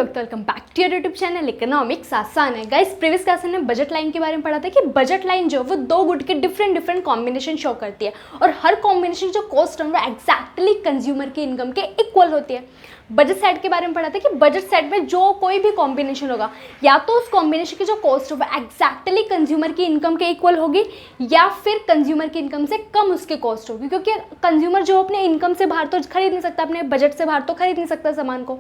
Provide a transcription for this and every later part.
Welcome back to your YouTube channel economics आसान है। Guys previous class में budget line के बारे में पढ़ा था कि बजट लाइन जो वो दो गुड के डिफरेंट कॉम्बिनेशन शो करती है और हर कॉम्बिनेशन जो कॉस्ट है वो एग्जैक्टली कंज्यूमर की इनकम के इक्वल होती है। बजट सेट के बारे में पढ़ा था कि बजट सेट में जो कोई भी कॉम्बिनेशन होगा या तो उस कॉम्बिनेशन की जो कॉस्ट होगा एग्जैक्टली कंज्यूमर की इनकम के इक्वल होगी या फिर कंज्यूमर की इनकम से कम उसकी कॉस्ट होगी, क्योंकि कंज्यूमर जो अपने इनकम से बाहर तो खरीद नहीं सकता, अपने बजट से बाहर तो खरीद नहीं सकता सामान को।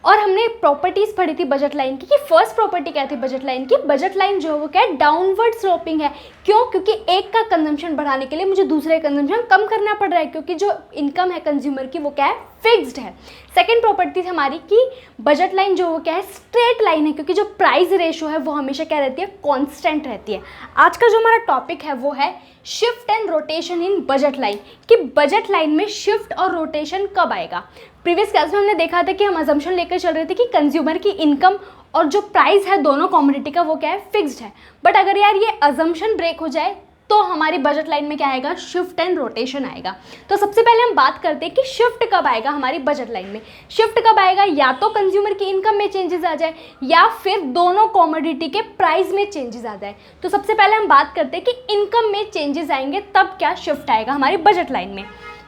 और हमने प्रॉपर्टीज पढ़ी थी बजट लाइन की कि फर्स्ट प्रॉपर्टी क्या थी बजट लाइन की, बजट लाइन जो है वो क्या है, डाउनवर्ड स्लोपिंग है। क्यों? क्योंकि एक का कंजम्पशन बढ़ाने के लिए मुझे दूसरे का कंजम्पशन कम करना पड़ रहा है, क्योंकि जो इनकम है कंज्यूमर की वो क्या है, फिक्स्ड है। सेकेंड प्रॉपर्टी थी हमारी कि बजट लाइन जो वो क्या है, स्ट्रेट लाइन है, क्योंकि जो प्राइस रेशो है वो हमेशा क्या रहती है, कांस्टेंट रहती है। आज का जो हमारा टॉपिक है वो है shift and rotation in budget line, कि बजट लाइन में शिफ्ट और रोटेशन कब आएगा। प्रीवियस क्लास में हमने देखा था कि हम अजम्पशन लेकर चल रहे थे कि कंज्यूमर की इनकम और जो प्राइस है दोनों कमोडिटी का वो क्या है, फिक्स्ड है। बट अगर यार ये अजम्पशन ब्रेक हो जाए तो हमारी बजट लाइन में क्या आएगा, शिफ्ट एंड रोटेशन आएगा। तो सबसे पहले हम बात करते हैं कि शिफ्ट कब आएगा हमारी बजट लाइन में। शिफ्ट कब आएगा, या तो कंज्यूमर की इनकम में चेंजेस आ जाए या फिर दोनों कमोडिटी के प्राइस में चेंजेस आ जाए। तो सबसे पहले हम बात करते हैं कि इनकम में चेंजेस आएंगे तब क्या शिफ्ट आएगा हमारी बजट लाइन में।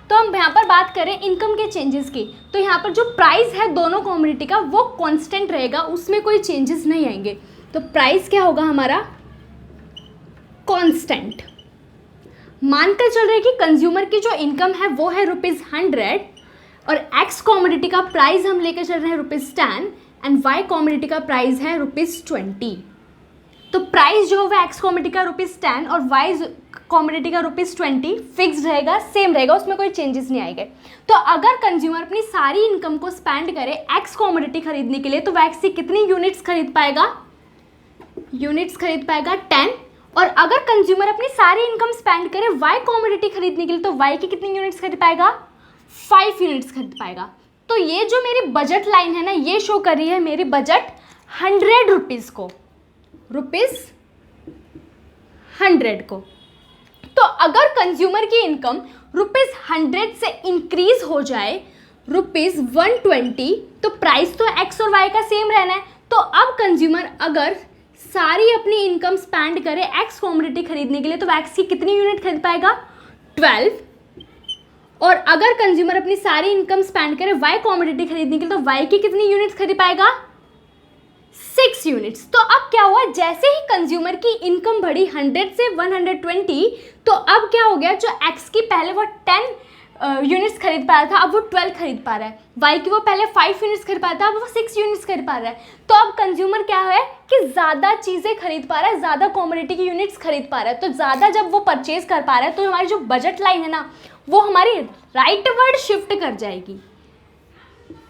तो हम यहाँ पर बात करें इनकम के चेंजेस की, तो यहाँ पर जो प्राइस है दोनों कमोडिटी का वो कांस्टेंट रहेगा, उसमें कोई चेंजेस नहीं आएंगे। तो प्राइस क्या होगा हमारा, कांस्टेंट। मानकर चल रहे कि कंज्यूमर की जो इनकम है वो है ₹100 और एक्स कमोडिटी का प्राइस हम लेकर चल रहे हैं ₹10 एंड वाई कमोडिटी का प्राइस है ₹20। तो प्राइस जो होगा एक्स कमोडिटी का ₹10 और वाई कमोडिटी का ₹20 फिक्स रहेगा, सेम रहेगा, उसमें कोई चेंजेस नहीं आएंगे। तो अगर कंज्यूमर अपनी सारी इनकम को स्पेंड करे एक्स कमोडिटी खरीदने के लिए तो वह एक्स की कितनी यूनिट्स खरीद पाएगा, यूनिट्स खरीद पाएगा 10। और अगर कंज्यूमर अपनी सारी इनकम स्पेंड करे वाई कमोडिटी खरीदने के लिए तो वाई की कितनी यूनिट्स खरीद पाएगा, 5 यूनिट्स खरीद पाएगा। तो ये जो मेरी बजट लाइन है ना, ये शो कर रही है मेरी बजट ₹100 को, ₹100 को। तो अगर कंज्यूमर की इनकम ₹100 से इंक्रीज हो जाए ₹120, तो प्राइस तो एक्स और वाई का सेम रहना है। तो अब कंज्यूमर अगर सारी अपनी इनकम स्पेंड करे एक्स कमोडिटी खरीदने के लिए तो एक्स की कितनी यूनिट खरीद पाएगा, 12। और अगर कंज्यूमर अपनी सारी इनकम स्पेंड करे वाई कमोडिटी खरीदने के लिए तो वाई की कितनी यूनिट्स खरीद पाएगा, 6 यूनिट्स। तो अब क्या हुआ, जैसे ही कंज्यूमर की इनकम बढ़ी 100 से 120, तो अब क्या हो गया, जो एक्स की पहले वो 10 यूनिट्स खरीद पा रहा था अब वो 12 खरीद पा रहा है, वाई की वो पहले 5 यूनिट्स खरीद पा रहा था अब वो 6 यूनिट्स खरीद पा रहा है। तो अब कंज्यूमर क्या है कि ज़्यादा चीज़ें खरीद पा रहा है, ज़्यादा कमोडिटी की यूनिट्स खरीद पा रहा है। तो ज़्यादा जब वो परचेज कर पा रहा है तो हमारी जो बजट लाइन है ना वो हमारी राइटवर्ड शिफ्ट कर जाएगी,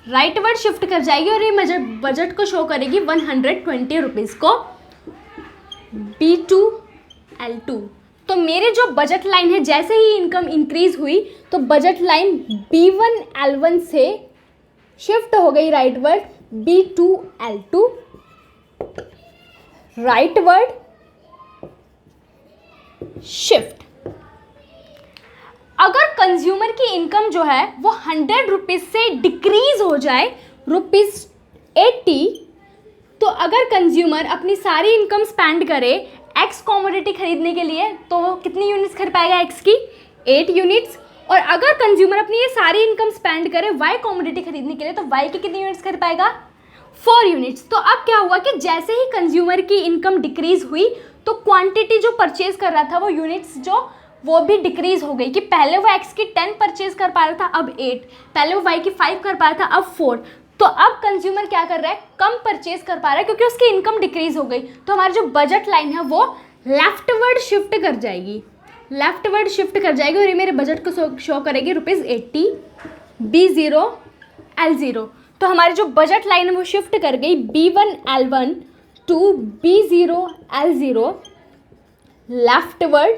राइटवर्ड शिफ्ट कर जाएगी और ये बजट को शो करेगी ₹120 को, B2L2। तो मेरे जो बजट लाइन है जैसे ही इनकम इंक्रीज हुई तो बजट लाइन B1L1 से शिफ्ट हो गई राइटवर्ड B2L2, राइटवर्ड शिफ्ट। अगर कंज्यूमर की इनकम जो है वो ₹100 से डिक्रीज हो जाए ₹80, तो अगर कंज्यूमर अपनी सारी इनकम स्पेंड करे एक्स कमोडिटी खरीदने के लिए तो वो कितनी यूनिट्स खरीद पाएगा, एक्स की 8 यूनिट्स। और अगर कंज्यूमर अपनी ये सारी इनकम स्पेंड करे वाई कमोडिटी खरीदने के लिए तो वाई की कितनी यूनिट्स खरीद पाएगा, 4 यूनिट्स। तो अब क्या हुआ कि जैसे ही कंज्यूमर की इनकम डिक्रीज हुई तो क्वांटिटी जो परचेज कर रहा था वो यूनिट्स जो वो भी डिक्रीज हो गई, कि पहले वो एक्स की 10 परचेज कर पा रहा था अब 8, पहले वो वाई की 5 कर पा रहा था अब 4। तो अब कंज्यूमर क्या कर रहा है, कम परचेज कर पा रहा है क्योंकि उसकी इनकम डिक्रीज हो गई। तो हमारी जो बजट लाइन है वो लेफ्टवर्ड शिफ्ट कर जाएगी, लेफ्टवर्ड शिफ्ट कर जाएगी और ये मेरे बजट को शो करेगी ₹80, B0L0। तो हमारी जो बजट लाइन है वो शिफ्ट कर गई B1L1 to B0L0, leftward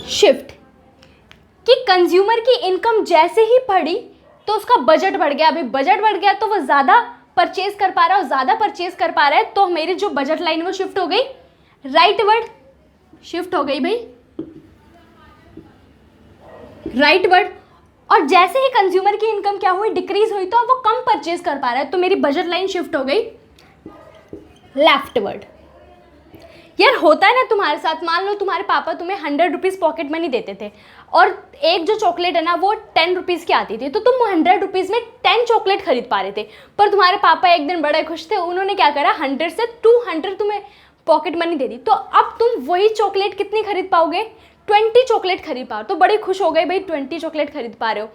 shift. कि कंज्यूमर की इनकम जैसे ही बढ़ी तो उसका बजट बढ़ गया, अभी बजट बढ़ गया तो वो ज़्यादा परचेज कर पा रहा है और ज़्यादा परचेज कर पा रहा है, तो मेरी जो बजट लाइन वो शिफ्ट हो गई राइटवर्ड शिफ्ट हो गई भाई, राइटवर्ड। और जैसे ही कंज्यूमर की इनकम क्या हुई, डिक्रीज हुई, तो अब वो कम परचेज कर पा रहा है, तो मेरी बजट लाइन शिफ्ट हो गई लेफ्टवर्ड। यार होता है ना तुम्हारे साथ, मान लो तुम्हारे पापा तुम्हें 100 रुपीज़ पॉकेट मनी देते थे और एक जो चॉकलेट है ना वो 10 रुपीज़ की आती थी, तो तुम 100 रुपीज़ में 10 चॉकलेट खरीद पा रहे थे। पर तुम्हारे पापा एक दिन बड़े खुश थे, उन्होंने क्या करा, 100 से 200 तुम्हें पॉकेट मनी दे दी, तो अब तुम वही चॉकलेट कितनी खरीद पाओगे, 20 चॉकलेट खरीद पाओ। तो बड़े खुश हो गए भाई 20 चॉकलेट खरीद पा रहे हो।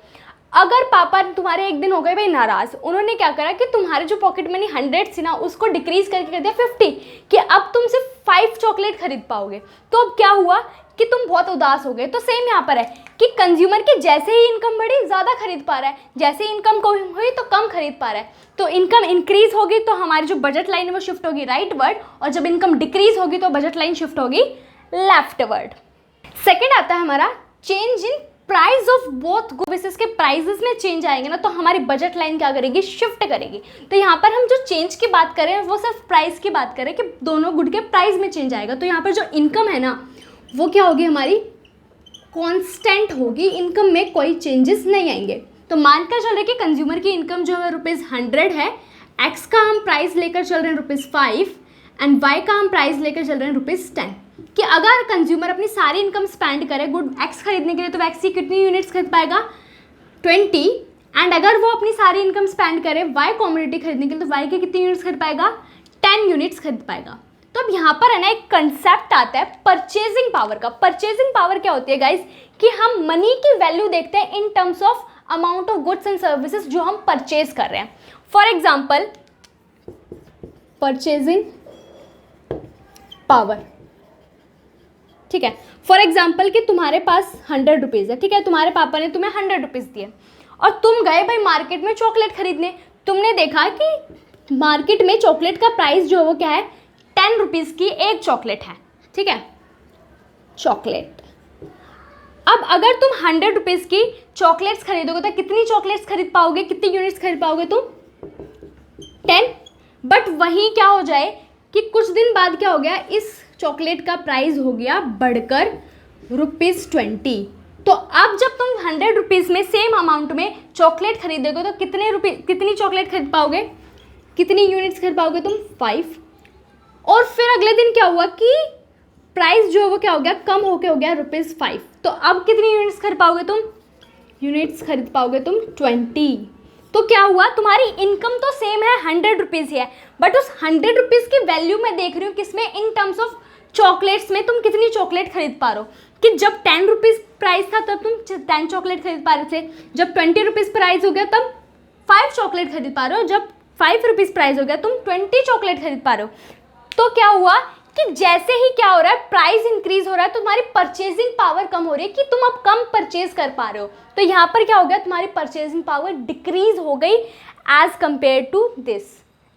अगर पापा तुम्हारे एक दिन हो गए भाई नाराज़, उन्होंने क्या करा कि तुम्हारे जो पॉकेट मनी 100 थी ना उसको डिक्रीज करके कर दिया 50, कि अब तुम सिर्फ 5 चॉकलेट खरीद पाओगे। तो अब क्या हुआ कि तुम बहुत उदास हो गए। तो सेम यहाँ पर है कि कंज्यूमर की जैसे ही इनकम बढ़ी ज़्यादा खरीद पा रहा है, जैसे इनकम कम हुई तो कम खरीद पा रहा है। तो इनकम इंक्रीज होगी तो हमारी जो बजट लाइन है वो शिफ्ट होगी राइटवर्ड, और जब इनकम डिक्रीज होगी तो बजट लाइन शिफ्ट होगी लेफ्टवर्ड। सेकेंड आता है हमारा change in price of both goods के प्राइजेस में चेंज आएंगे ना, तो हमारी बजट लाइन क्या करेगी, शिफ्ट करेगी। तो यहाँ पर हम जो चेंज की बात करें वो सिर्फ प्राइस की बात करें कि दोनों गुड के प्राइस में चेंज आएगा। तो यहाँ पर जो इनकम है ना वो क्या होगी, हमारी कांस्टेंट होगी, इनकम में कोई चेंजेस नहीं आएंगे। तो मानकर चल रहे कि कंज्यूमर की इनकम जो है ₹100 है, एक्स का हम प्राइस लेकर चल रहे हैं ₹5 एंड वाई का हम प्राइस लेकर चल रहे हैं ₹10, कि अगर कंज्यूमर अपनी सारी इनकम स्पेंड करे गुड एक्स खरीदने के लिए, तो एक्स की कितनी यूनिट्स खरीद पाएगा, 20, एंड अगर वो अपनी सारी इनकम स्पेंड करे वाई कॉमोडिटी खरीदने के लिए, तो वाई की कितनी यूनिट्स खरीद पाएगा, 10 यूनिट्स खरीद पाएगा। तो अब यहाँ पर है ना एक कंसेप्ट आता है परचेजिंग पावर का। परचेजिंग पावर क्या होती है गाइस, कि हम मनी की वैल्यू देखते हैं in terms of amount of goods and services जो हम परचेज कर रहे हैं। फॉर एग्जाम्पल परचेजिंग पावर, ठीक है। फॉर एग्जाम्पल कि तुम्हारे पास 100 रुपीज़ है, ठीक है, तुम्हारे पापा ने तुम्हें 100 रुपीज़ दिए और तुम गए भाई मार्केट में चॉकलेट खरीदने। तुमने देखा कि मार्केट में चॉकलेट का प्राइस जो है वो क्या है, 10 रुपीज़ की एक चॉकलेट है, ठीक है, चॉकलेट। अब अगर तुम 100 रुपीज़ की चॉकलेट्स खरीदोगे तो कितनी चॉकलेट्स खरीद पाओगे, कितनी यूनिट्स खरीद पाओगे तुम, 10। बट वहीं क्या हो जाए कि कुछ दिन बाद क्या हो गया, इस चॉकलेट का प्राइस हो गया बढ़कर ₹20। तो अब जब तुम 100 रुपीज़ में सेम अमाउंट में चॉकलेट खरीदोगे तो कितनी चॉकलेट खरीद पाओगे, कितनी यूनिट्स खरीद पाओगे तुम, 5। और फिर अगले दिन क्या हुआ कि प्राइस जो है वो क्या हो गया, कम होके हो गया ₹5। तो अब कितनी यूनिट्स खरीद पाओगे तुम, यूनिट्स खरीद पाओगे तुम 20। तो क्या हुआ, तुम्हारी इनकम तो सेम है, 100 रुपीज़ ही है, बट उस 100 रुपीज़ की वैल्यू मैं देख रही हूँ किसमें, इन टर्म्स ऑफ चॉकलेट्स में तुम कितनी चॉकलेट खरीद पा रहे हो। कि जब 10 रुपीज़ प्राइस था तब तुम 10 चॉकलेट खरीद पा रहे थे, जब 20 रुपीज़ प्राइस हो गया तब 5 चॉकलेट खरीद पा रहे हो, जब 5 रुपीज़ प्राइस हो गया तुम 20 चॉकलेट खरीद पा रहे हो। तो क्या हुआ कि जैसे ही क्या हो रहा है, प्राइस इंक्रीज हो रहा है, तो तुम्हारी परचेजिंग पावर कम हो रही है कि तुम अब कम परचेज कर पा रहे हो। तो यहाँ पर क्या हो गया, तुम्हारी परचेजिंग पावर डिक्रीज हो गई एज कंपेयर टू दिस,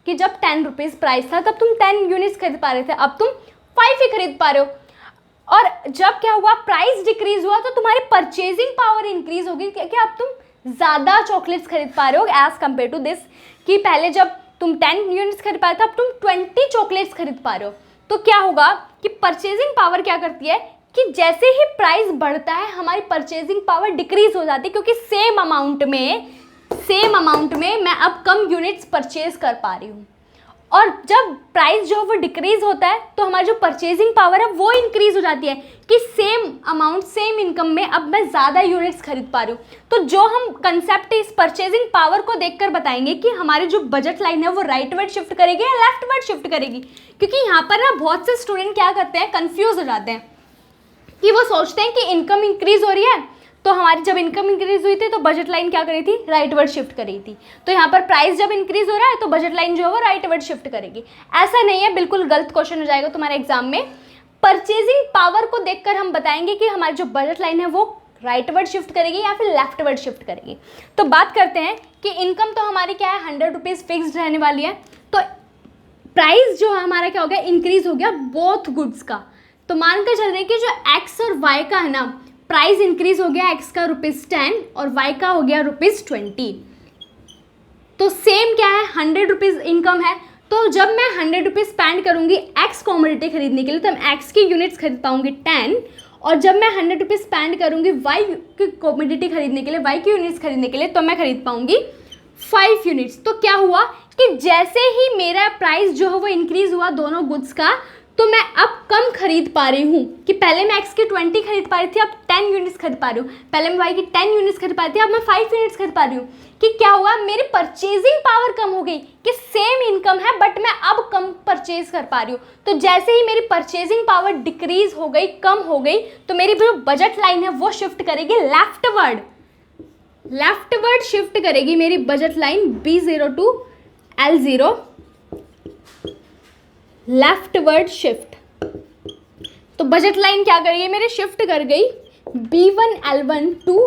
कि जब 10 रुपीज़ प्राइस था तब तुम 10 यूनिट्स खरीद पा रहे थे, अब तुम 5 ही खरीद पा रहे हो। और जब क्या हुआ, प्राइस डिक्रीज हुआ, तो तुम्हारी परचेजिंग पावर इंक्रीज होगी कि अब तुम ज़्यादा चॉकलेट्स खरीद पा रहे हो एज कंपेयर टू दिस, कि पहले जब तुम 10 यूनिट्स खरीद पा रहे थे अब तुम 20 चॉकलेट्स खरीद पा रहे हो। तो क्या होगा कि परचेजिंग पावर क्या करती है कि जैसे ही प्राइस बढ़ता है हमारी परचेजिंग पावर डिक्रीज हो जाती है, क्योंकि सेम अमाउंट में मैं अब कम यूनिट्स परचेज कर पा रही हूँ। और जब प्राइस जो है वो डिक्रीज होता है तो हमारी जो परचेजिंग पावर है वो इंक्रीज हो जाती है कि सेम अमाउंट सेम इनकम में अब मैं ज़्यादा यूनिट्स खरीद पा रही हूँ। तो जो हम कंसेप्ट इस परचेजिंग पावर को देखकर बताएंगे कि हमारी जो बजट लाइन है वो राइटवर्ड शिफ्ट करेगी या लेफ्टवर्ड शिफ्ट करेगी। क्योंकि यहाँ पर ना बहुत से स्टूडेंट क्या करते हैं, कंफ्यूज हो जाते हैं कि वो सोचते हैं कि इनकम इंक्रीज हो रही है, तो हमारी जब इनकम इंक्रीज हुई थी तो बजट लाइन क्या करी थी, राइटवर्ड शिफ्ट करी थी। तो यहाँ पर प्राइस जब इंक्रीज हो रहा है तो बजट लाइन जो है वो राइटवर्ड शिफ्ट करेगी। ऐसा नहीं है, बिल्कुल गलत क्वेश्चन हो जाएगा तुम्हारे एग्जाम में। परचेजिंग पावर को देखकर हम बताएंगे कि हमारी जो बजट लाइन है वो राइटवर्ड शिफ्ट करेगी या फिर लेफ्टवर्ड शिफ्ट करेगी। तो बात करते हैं कि इनकम तो हमारी क्या है, 100 रुपीज़ फिक्स्ड रहने वाली है। तो प्राइस जो है हमारा क्या हो गया, इंक्रीज हो गया बोथ गुड्स का। तो मानकर चल रहे हैं कि जो एक्स और वाई का है ना, प्राइस इंक्रीज हो गया एक्स का ₹10 और वाई का हो गया ₹20। तो सेम क्या है, 100 रुपीज़ इनकम है, तो जब मैं 100 रुपीज़ स्पेंड करूंगी एक्स कॉमोडिटी खरीदने के लिए तो मैं एक्स की यूनिट्स खरीद पाऊंगी 10, और जब मैं 100 रुपीज़ स्पेंड करूँगी वाई की कमोडिटी खरीदने के लिए, वाई की यूनिट्स खरीदने के लिए, तो मैं खरीद पाऊँगी 5 यूनिट्स। तो क्या हुआ कि जैसे ही मेरा प्राइस जो है वो इंक्रीज़ हुआ दोनों गुड्स का, तो मैं अब कम खरीद पा रही हूँ कि पहले मैं एक्स की 20 खरीद पा रही थी, अब 10 यूनिट्स खरीद पा रही हूँ। पहले मैं वाई की 10 यूनिट्स खरीद पा रही थी, अब मैं 5 यूनिट्स खरीद पा रही हूँ। कि क्या हुआ, मेरी परचेजिंग पावर कम हो गई कि सेम इनकम है बट मैं अब कम परचेज कर पा रही हूँ। तो जैसे ही मेरी परचेजिंग पावर डिक्रीज हो गई, कम हो गई, तो मेरी जो बजट लाइन है वो शिफ्ट करेगी लेफ्टवर्ड, लेफ्टवर्ड शिफ्ट करेगी मेरी budget line B0 to L0, leftward shift. तो बजट लाइन क्या करेगी मेरी, शिफ्ट कर गई B1 L1 to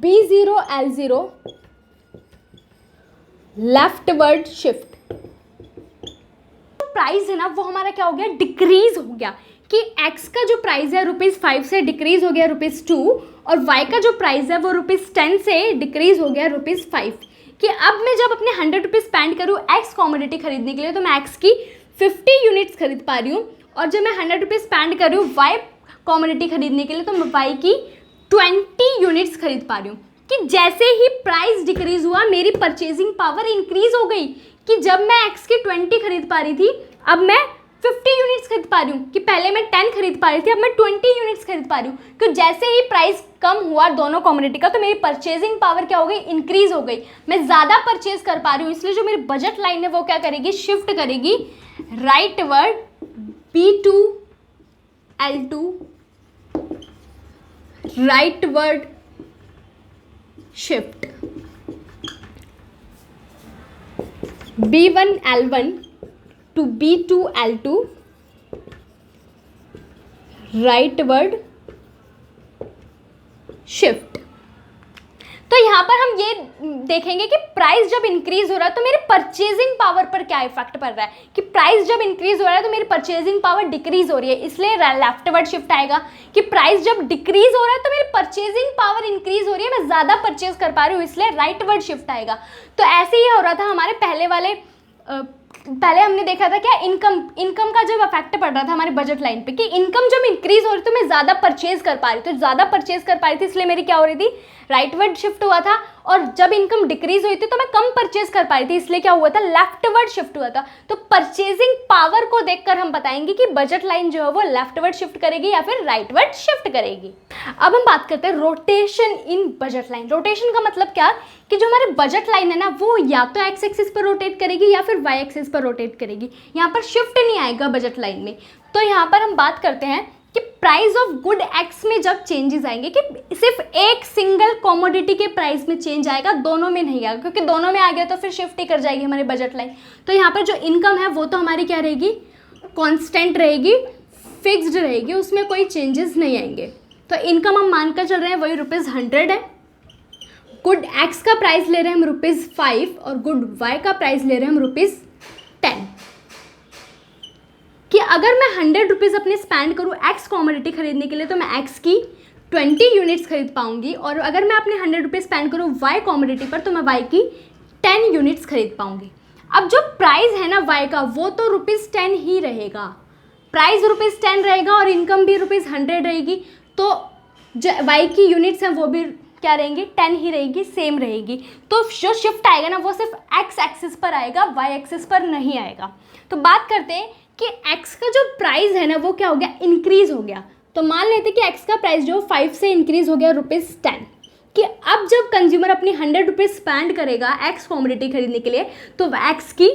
B0 L0, leftward shift. Price है ना वो हमारा क्या हो गया, डिक्रीज हो गया कि x का जो प्राइस है ₹5 से डिक्रीज हो गया ₹2, और y का जो प्राइस है वो ₹10 से डिक्रीज हो गया ₹5। कि अब मैं जब अपने 100 रुपीज़ स्पेंड करूँ x कॉमोडिटी खरीदने के लिए, तो मैं x की 50 यूनिट्स खरीद पा रही हूँ, और जब मैं 100 रुपीज़ स्पेंड कर रही हूँ y कॉमोडिटी खरीदने के लिए, तो मैं y की 20 यूनिट्स खरीद पा रही हूँ। कि जैसे ही प्राइस डिक्रीज हुआ मेरी परचेजिंग पावर इंक्रीज हो गई कि जब मैं x की 20 खरीद पा रही थी, अब मैं 50 यूनिट्स खरीद पा रही हूँ। कि पहले मैं 10 खरीद पा रही थी, अब मैं 20 यूनिट्स खरीद पा रही हूँ। कि जैसे ही प्राइस कम हुआ दोनों कम्युनिटी का, तो मेरी परचेजिंग पावर क्या हो गई, इंक्रीज हो गई, मैं ज़्यादा परचेज कर पा रही हूँ। इसलिए जो मेरी बजट लाइन है वो क्या करेगी, शिफ्ट करेगी rightward B2 L2, rightward shift B1 L1 to B2 L2, rightward shift. तो यहाँ पर हम ये देखेंगे कि प्राइस जब इंक्रीज हो रहा है तो मेरे परचेजिंग पावर पर क्या इफेक्ट पड़ रहा है। कि प्राइस जब इंक्रीज हो रहा है तो मेरी परचेजिंग पावर डिक्रीज हो रही है, इसलिए लेफ्टवर्ड शिफ्ट आएगा। कि प्राइस जब डिक्रीज हो रहा है तो मेरी परचेजिंग पावर इंक्रीज हो रही है, मैं ज़्यादा परचेज कर पा रही हूँ, इसलिए राइटवर्ड शिफ्ट आएगा। तो ऐसे ही हो रहा था हमारे पहले हमने देखा था क्या, इनकम का जब इफेक्ट पड़ रहा था हमारे बजट लाइन पे, कि इनकम जब इंक्रीज हो रही तो मैं ज़्यादा परचेज कर पा रही थी, तो ज़्यादा परचेज कर पा रही थी, इसलिए मेरी क्या हो रही थी, राइटवर्ड शिफ्ट हुआ था। और जब इनकम डिक्रीज हुई थी तो मैं कम परचेज कर पा रही थी, इसलिए क्या हुआ था, लेफ्टवर्ड शिफ्ट हुआ था। तो परचेजिंग पावर को देखकर हम बताएंगे कि बजट लाइन जो है वो लेफ्टवर्ड शिफ्ट करेगी या फिर राइटवर्ड शिफ्ट करेगी। अब हम बात करते हैं रोटेशन इन बजट लाइन। रोटेशन का मतलब क्या, कि जो हमारे बजट लाइन है ना वो या तो एक्स एक्सिस पर रोटेट करेगी या फिर वाई एक्सिस पर रोटेट करेगी, यहाँ पर शिफ्ट नहीं आएगा बजट लाइन में। तो यहाँ पर हम बात करते हैं कि प्राइस ऑफ गुड एक्स में जब चेंजेस आएंगे, कि सिर्फ एक सिंगल कॉमोडिटी के प्राइस में चेंज आएगा, दोनों में नहीं आएगा, क्योंकि दोनों में आ गया तो फिर शिफ्ट ही कर जाएगी हमारी बजट लाइन। तो यहाँ पर जो इनकम है वो तो हमारी क्या रहेगी, कांस्टेंट रहेगी, फिक्स्ड रहेगी, उसमें कोई चेंजेस नहीं आएंगे। तो इनकम हम मानकर चल रहे हैं वही ₹100 है। गुड एक्स का प्राइस ले रहे हैं हम ₹5 और गुड वाई का प्राइस ले रहे हैं हम ₹10। कि अगर मैं 100 रुपीज़ अपने स्पेंड करूँ एक्स कॉमोडिटी खरीदने के लिए, तो मैं एक्स की 20 यूनिट्स खरीद पाऊंगी, और अगर मैं अपने 100 रुपीज़ स्पेंड करूँ वाई कॉमोडिटी पर, तो मैं वाई की 10 यूनिट्स खरीद पाऊंगी। अब जो प्राइस है ना वाई का, वो तो ₹10 ही रहेगा, प्राइस ₹10 रहेगा और इनकम भी ₹100 रहेगी। तो जो वाई की यूनिट्स हैं वो भी क्या रहेंगी, 10 ही रहेगी, सेम रहेगी। तो जो शिफ्ट आएगा ना वो सिर्फ एक्स एक्सिस पर आएगा, वाई एक्सिस पर नहीं आएगा। तो बात करते हैं कि x का जो प्राइस है ना वो क्या हो गया, इंक्रीज हो गया। तो मान लेते कि x का प्राइस जो 5 से इंक्रीज हो गया ₹10। कि अब जब कंज्यूमर अपनी 100 रुपीज़ स्पेंड करेगा x कॉमोडिटी खरीदने के लिए, तो x की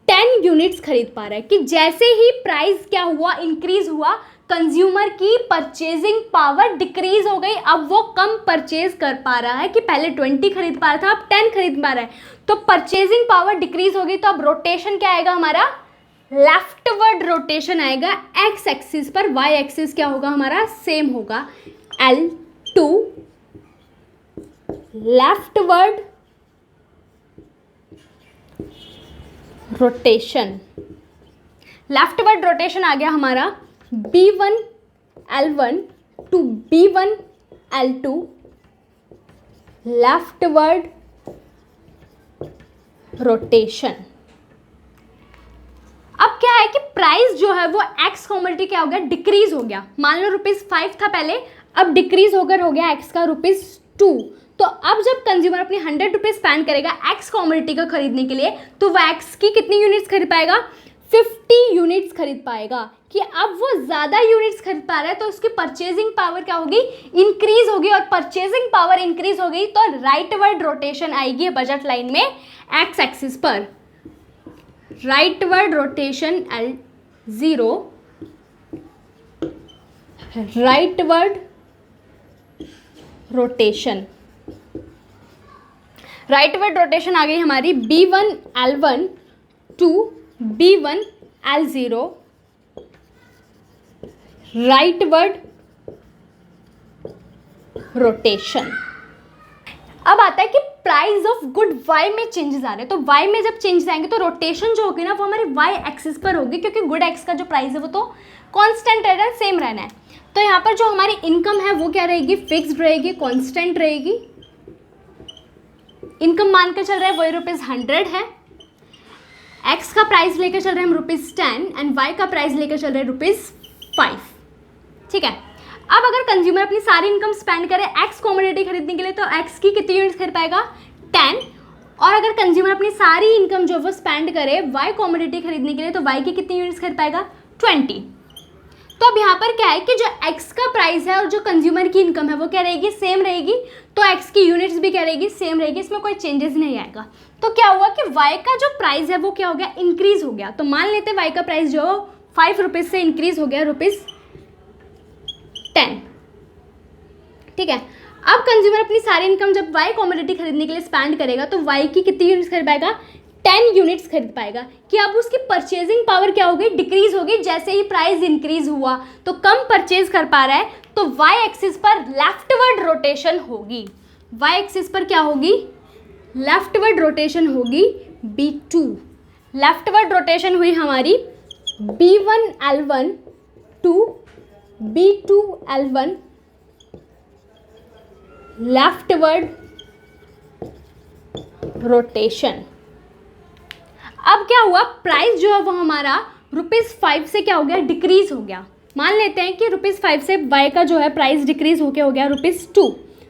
10 यूनिट्स खरीद पा रहा है। कि जैसे ही प्राइस क्या हुआ, इंक्रीज हुआ, कंज्यूमर की परचेजिंग पावर डिक्रीज हो गई, अब वो कम परचेज कर पा रहा है। कि पहले 20 खरीद पा रहा था, अब 10 खरीद पा रहा है, तो परचेजिंग पावर डिक्रीज होगी। तो अब रोटेशन क्या आएगा हमारा, लेफ्टवर्ड रोटेशन आएगा एक्स एक्सिस पर, वाई एक्सिस क्या होगा हमारा, सेम होगा, L2 leftward rotation. Leftward rotation आ गया हमारा B1 L1 to B1 L2, leftward rotation. अब क्या है कि प्राइस जो है वो एक्स कॉमोडिटी क्या हो गया, डिक्रीज हो गया। मान लो ₹5 था पहले, अब डिक्रीज होकर हो गया एक्स का ₹2। तो अब जब कंज्यूमर अपनी ₹100 स्पेंड करेगा एक्स कॉमोडिटी को खरीदने के लिए, तो वह एक्स की कितनी यूनिट्स खरीद पाएगा, 50 यूनिट्स खरीद पाएगा। कि अब वो ज़्यादा यूनिट्स खरीद पा रहा है तो उसकी परचेजिंग पावर क्या होगी, इंक्रीज होगी। और परचेजिंग पावर इंक्रीज हो गई तो राइटवर्ड रोटेशन आएगी बजट लाइन में एक्स एक्सिस पर। Rightward rotation L0, rightward rotation, rightward rotation आ गई हमारी B1 L1 to B1 L0, rightward rotation. अब आता है कि प्राइस ऑफ गुड वाई में चेंजेस आ रहे हैं। तो वाई में जब चेंजेस आएंगे तो रोटेशन जो होगी ना वो हमारे वाई एक्सिस पर होगी, क्योंकि गुड एक्स का जो प्राइस है वो तो कांस्टेंट रहना है, सेम रहना है। तो यहाँ पर जो हमारी इनकम है वो क्या रहेगी, फिक्स्ड रहेगी, कांस्टेंट रहेगी। इनकम मानकर चल रहा है वही ₹100 है। एक्स का प्राइस लेकर चल रहे हैं हम ₹10 एंड वाई का प्राइस लेकर चल रहे हैं ₹5। ठीक है। अब अगर कंज्यूमर अपनी सारी इनकम स्पेंड करे एक्स कॉमोडिटी खरीदने के लिए तो एक्स की कितनी यूनिट्स खरीद पाएगा, 10। और अगर कंज्यूमर अपनी सारी इनकम जो वो स्पेंड करे वाई कॉमोडिटी खरीदने के लिए तो वाई की कितनी यूनिट्स खरीद पाएगा, 20। तो अब यहाँ पर क्या है कि जो एक्स का प्राइस है और जो कंज्यूमर की इनकम है वो क्या रहेगी, सेम रहेगी। तो एक्स की यूनिट्स भी क्या रहेगी, सेम रहेगी, इसमें कोई चेंजेस नहीं आएगा। तो क्या हुआ कि वाई का जो प्राइस है वो क्या हो गया, इंक्रीज हो गया। तो मान लेते हैं वाई का प्राइस जो ₹5 से इंक्रीज हो गया ₹10। ठीक है। अब कंज्यूमर अपनी सारी इनकम जब वाई कॉमोडिटी खरीदने के लिए स्पेंड करेगा तो वाई की कितनी यूनिट्स खरीद पाएगा, 10 यूनिट्स खरीद पाएगा। कि अब उसकी परचेजिंग पावर क्या हो गई, डिक्रीज हो गई। जैसे ही प्राइस इंक्रीज हुआ तो कम परचेज कर पा रहा है, तो वाई एक्सिस पर लेफ्टवर्ड रोटेशन होगी। वाई एक्सिस पर क्या होगी, लेफ्टवर्ड रोटेशन होगी B2। लेफ्टवर्ड रोटेशन हुई हमारी B1 L1 to B2 L1, leftward rotation. अब क्या हुआ, प्राइस जो है वो हमारा ₹5 से क्या हो गया, डिक्रीज हो गया। मान लेते हैं कि ₹5 से वाई का जो है प्राइस डिक्रीज होके हो गया ₹2।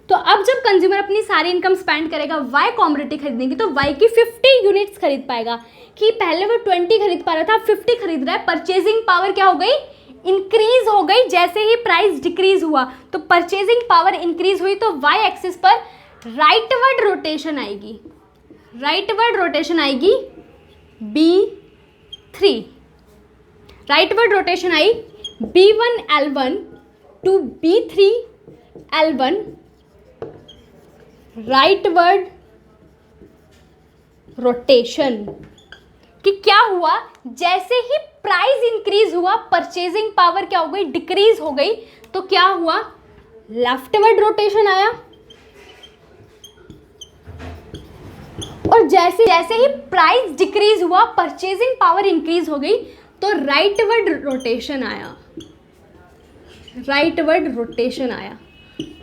तो अब जब कंज्यूमर अपनी सारी इनकम स्पेंड करेगा वाई कॉमोडिटी खरीदने की तो वाई की 50 यूनिट्स खरीद पाएगा। कि पहले वो 20 खरीद पा रहा था, 50 खरीद रहा है। परचेजिंग पावर क्या हो गई, इंक्रीज हो गई। जैसे ही प्राइस डिक्रीज हुआ तो परचेजिंग पावर इंक्रीज हुई तो वाई एक्सिस पर राइटवर्ड रोटेशन आएगी। राइटवर्ड रोटेशन आएगी B3। राइटवर्ड रोटेशन आई B1 L1 to B3 L1, rightward rotation. कि क्या हुआ, जैसे ही प्राइस इंक्रीज हुआ परचेजिंग पावर क्या हो गई, डिक्रीज हो गई। तो क्या हुआ, लेफ्टवर्ड रोटेशन आया। और जैसे जैसे ही प्राइस डिक्रीज हुआ परचेजिंग पावर इंक्रीज हो गई तो राइटवर्ड रोटेशन आया। राइटवर्ड रोटेशन आया।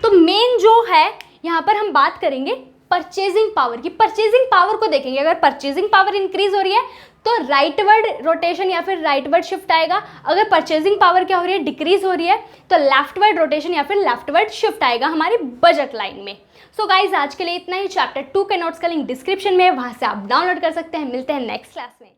तो मेन जो है यहाँ पर हम बात करेंगे परचेजिंग पावर की। परचेजिंग पावर को देखेंगे, अगर परचेजिंग पावर इंक्रीज हो रही है तो राइटवर्ड रोटेशन या फिर राइटवर्ड शिफ्ट आएगा। अगर परचेजिंग पावर क्या हो रही है, डिक्रीज हो रही है, तो लेफ्टवर्ड रोटेशन या फिर लेफ्टवर्ड शिफ्ट आएगा हमारी बजट लाइन में। सो गाइज आज के लिए इतना ही। चैप्टर 2 के नोट्स का लिंक डिस्क्रिप्शन में है, वहां से आप डाउनलोड कर सकते हैं। मिलते हैं नेक्स्ट क्लास में।